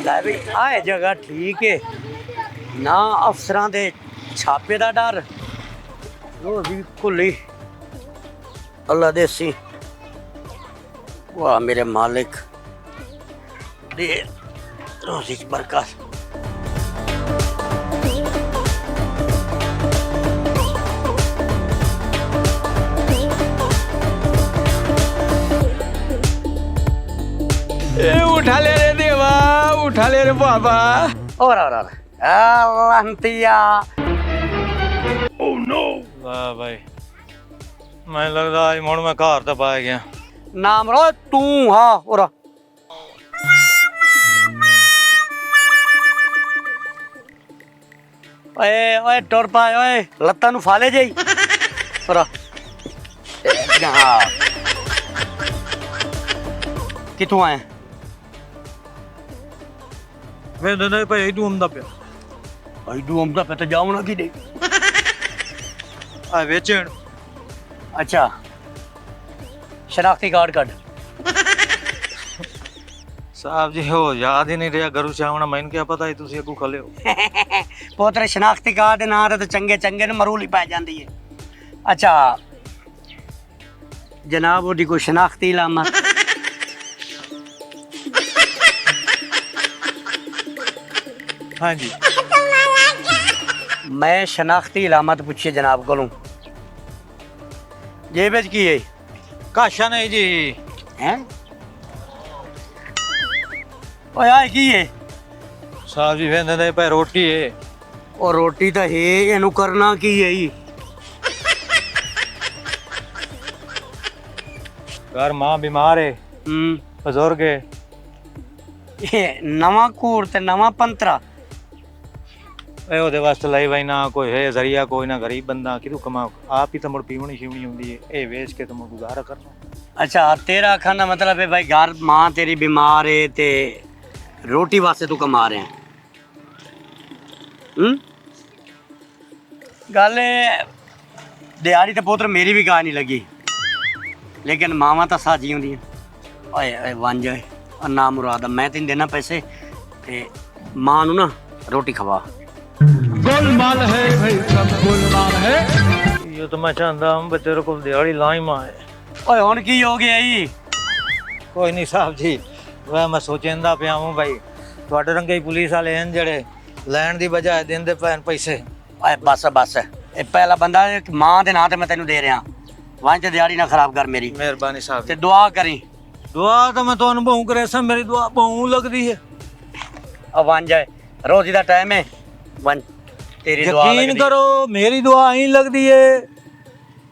ਲੈ ਵੀ ਆਹ ਜਗ੍ਹਾ ਠੀਕ ਹੈ ਨਾ, ਅਫਸਰਾਂ ਦੇ ਛਾਪੇ ਦਾ ਡਰ, ਉਹ ਵੀ ਕੁੱਲੀ ਅੱਲਾ ਦੇਸੀ। वाह मेरे मालिक दे रोज़ी की बरकत। उठा ले रे देवा, उठा ले रे बाबा। और लंतिया। Oh no. वाह भाई, मैं लगता आज मुड़ मैं घर तो पा गया। नाम रो तू हाँ और ओए ओए टुर पा ओए लत्तां नू फाले जाई और किथों आए वे नहीं भाई तू आंदा पिया ऐडू आंदा पे तो जाऊं ना कि दे आ वेचण। अच्छा शनाख्ती कार्ड कट साहब जी हो याद ही नहीं रहा गरु चावना मैंने क्या पता है तुसी अगू खले हो पोतरे शनाख्ती कार्ड ना तो चंगे चंगे ने मरूली पै जाती है। अच्छा जनाब ओडी कोई शनाख्ती इलामत हाँ जी मैं शनाख्ती इलामत पूछिए जनाब को जेब की है काशा नहीं जी हैं ओए आए की है साहब जी वेंदे दे पे रोटी है और रोटी तो है इनू करना की है घर मां बीमार है बुजुर्ग है ये नवा कूर ते नवा पंतरा ए ओदे वास्ते लाई भाई ना कोई है जरिया कोई ना गरीब बंदा किदू कमा आप ही तो मुड़ पीवनी शिवनी हुंदी है ए वेच के तो मुड़ गुजारा करना। अच्छा तेरा खाना मतलब है भाई घर मां तेरी बीमार है ते रोटी वास्ते तू कमा रहे हैं गल दिहाड़ी तो पुत्र मेरी भी गा नहीं लगी लेकिन मावा तो साजी होंगी ओए ओए वंज ना मुराद मैं तेन देना पैसे ते मां नू ना रोटी खवा गोलमाल है भाई सब गोलमाल है ये तो मैं चाहता हूं बच्चे को दिहाड़ी लाई मां है। ओए हुन की हो गया जी कोई नहीं साहब जी वह मैं सोचेंदा पिया हूं भाई ਤੁਹਾਡੇ ਰੰਗੇ ਪੁਲਿਸ ਵਾਲੇ ਹਨ ਜਿਹੜੇ ਲੈਣ ਦੀ ਬਜਾਏ ਦਿੰਦੇ ਪੈਣ ਪੈਸੇ। ओए बस बस ये पहला बंदा मां दे नां ते मैं तेनू दे रहा वंज दिहाड़ी ना खराब कर मेरी मेहरबानी साहब ते दुआ करी दुआ तो मैं ਤੁਹਾਨੂੰ ਬਹੁ ਕਰੇ ਸਾਂ ਮੇਰੀ ਦੁਆ ਬਹੁ ਲੱਗਦੀ ਹੈ अब वंज रोजी दा टाइम है वंज तेरी दुआ ਯਕੀਨ ਕਰੋ ਮੇਰੀ ਦੁਆ ਹੀ ਲੱਗਦੀ ਹੈ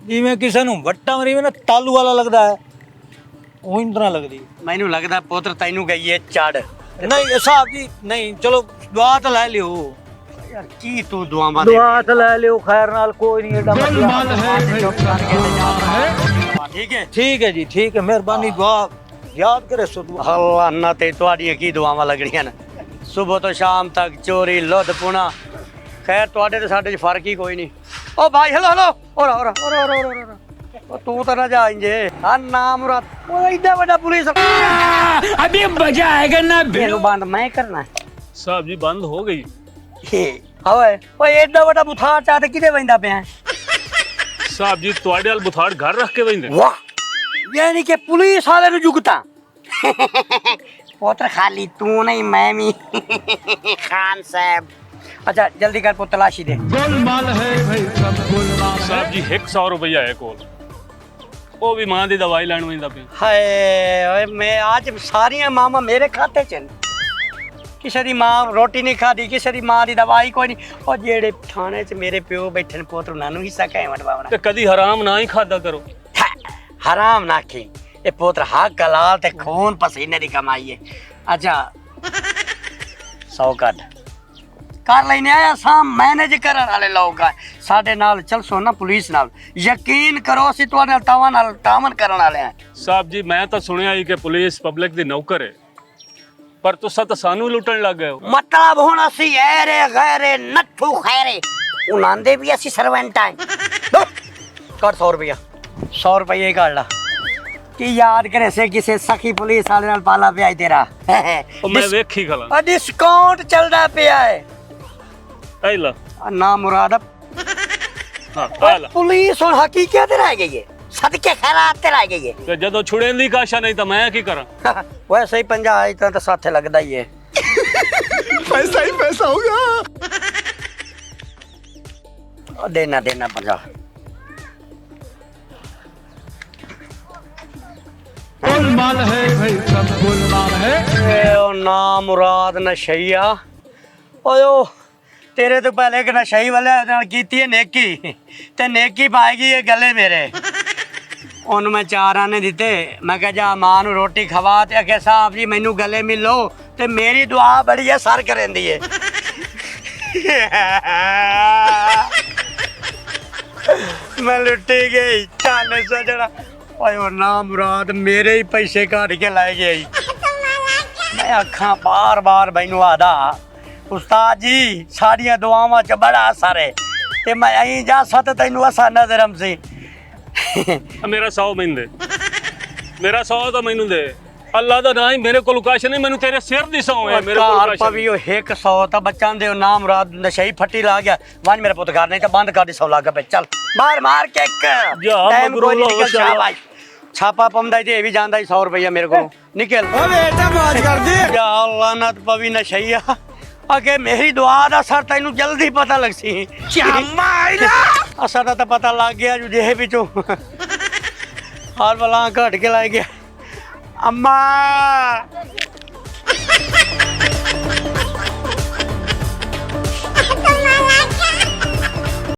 ਜਿਵੇਂ ਕਿਸੇ ਨੂੰ ਵੱਟਾਂ ਮਰੀ ਨਾ ਤਾਲੂ ਵਾਲਾ ਲੱਗਦਾ ਹੈ ਉਹ ਹੀ ਤਰ੍ਹਾਂ ਲੱਗਦੀ मैनू लगदा पुत्र तैनू गई है चढ़ नहीं साहब जी नहीं चलो दुआ तो ले लियो यार की तू दुआवां दुआ तो ले लियो खैर नाल कोई नहीं एडा ठीक है जी ठीक है मेहरबानी दुआ याद करे सो दुआ अल्लाह ना ते तुहाडियां की दुआवां लगणियां ने सुबह तो शाम तक चोरी लुध पुना खैर तुहाडे ते साडे च फर्क ही कोई नहीं ओ भाई हेलो हेलो ओरा ओरा ओरा ओरा ओरा ओ तू तो ना जा इंजे हां नाम मुराद ओ इतना बड़ा पुलिस अभी मजा आएगा ना बेलू बंद मैं करना साहब जी बंद हो गई ओए ओए एडा बड़ा बुथार चाहते किदे वंदा पे साहब जी ਤੁਹਾਡੇ ਵਾਲ ਬੁਥਾੜ ਘਰ ਰੱਖ ਕੇ ਵੈਂਦੇ वाह यानी कि पुलिस वाले नु जुगता पुत्र खाली तू नहीं मैं भी खान साहब अच्छा जल्दी कर पुत्र तलाशी दे गोलमाल है भाई सब गोलमाल साहब जी 100 रुपया है कोल ਉਹ ਵੀ ਮਾਂ ਦੀ ਦਵਾਈ ਲੈਣ ਵੈਂਦਾ ਪਿਆ हाय ओए मैं आज सारी मामा मेरे खाते च किसी दी मां रोटी नहीं खादी किसी दी मां दी दवाई कोई नहीं और जेड़े थाने च मेरे प्यो बैठे ने पुत्र उन्हां नू हिस्सा काहे वंडवावना ਤੇ ਕਦੀ ਹਰਾਮ ਨਾ ਹੀ ਖਾਦਾ ਕਰੋ हराम ना की ये पुत्र हक हलाल ते खून पसीने दी कमाई है अच्छा 100 कट कर लेने आया साम मैनेज करन वाले लोग साडे नाल चल सो ना पुलिस नाल यकीन करो सी तुहाडे नाल टावन करन वाले हैं साहब जी मैं तो सुनिया ही कि पुलिस पब्लिक दी नौकर है पर तुसा तो सानू लुटन लग गए हो मतलब हुन असी ऐरे गैरे नट्ठू खैरे उनांदे भी असी सर्वेंट हैं कर 100 रुपया 100 रुपये ही काट ला कि याद करे से किसी सखी पुलिस वाले नाल पाला पिया है तेरा ਉਹ ਮੈਂ ਵੇਖੀ ਖਲਾ और डिस्काउंट चलदा पिया है ਐ ਲਾ ना मुराद ਹਾਂ ਆ ਲਾ पुलिस और हकीकत रह गई है सदके खैरात रह गई है ਤੇ ਜਦੋਂ ਛੁੜੇਂ ਦੀ ਕਾਸ਼ਾ ਨਹੀਂ ਤਾਂ ਮੈਂ ਕੀ ਕਰਾਂ वैसे ही 50 इतना तो साथे लगदा ही है पैसा ही पैसा होगा। और देना 50 गोलमाल है भाई सब गोलमाल है। ए ओ ना मुराद नशैया ओयो तेरे तो पहले एक नशई वाले नाल कीती है नेकी ते नेकी पाएगी ये गले मेरे ओन मैं 4 आने दिते मैं कहा जा मां नु रोटी खवा ते आखे साहब जी मैनू गले मिलो ते मेरी दुआ बड़ी है सर करेंदी है मैं लुटी गई चाने सजना ओए ओ ना मुराद मेरे ही पैसे काट के लाए गई मैं आखा बार बार मैनू आदा उस्ताद जी साड़ियां दुआवां च बड़ा असर है ते मैं अहीं जा सत तैनू असा नजरम सी ਮੇਰਾ 100 ਮੈਨੂੰ ਦੇ ਮੇਰਾ 100 ਤਾਂ ਮੈਨੂੰ ਦੇ ਅੱਲਾ ਦਾ ਨਾਂ ਹੀ ਮੇਰੇ ਕੋਲ ਕਾਸ਼ ਨਹੀਂ ਮੈਨੂੰ ਤੇਰੇ ਸਿਰ ਦੀ ਸੌ ਹੈ ਮੇਰੇ ਕੋਲ ਕਾਰ ਕਾਸ਼ ਪਵੀ ਉਹ 100 ਤਾਂ ਬੱਚਾਂ ਦੇ ਨਾ ਮੁਰਾਦ ਨਸ਼ਈ ਫੱਟੀ ਲਾ ਗਿਆ ਵਾਂ ਮੇਰੇ ਪੁੱਤ ਘਰ ਨਹੀਂ ਤਾਂ ਬੰਦ ਕਰ ਦੀ 100 ਲੱਗ ਪਏ ਚੱਲ ਮਾਰ ਕੇ ਇੱਕ ਜਾ, ਟਾਈਮ ਮਗਰੋਂ ਕੋਈ ਨਹੀਂ ਨਿਕਲ ਲਾਓ, ਸ਼ਾਬਾਸ਼ ਛਾਪਾ ਪਮਦਾ ਤੇ ਇਹ ਵੀ ਜਾਂਦਾ 100 ਰੁਪਇਆ ਮੇਰੇ ਕੋਲ ਨਿਕਲ ओ बेटा मौज कर दी। या अल्लाह नत पवी नशैया अगे मेरी दुआ दा सर तैनू जल्दी पता लग सी असर दा पता लग गया जो जेहे बिचो हर बला घट के लाई गया अम्मा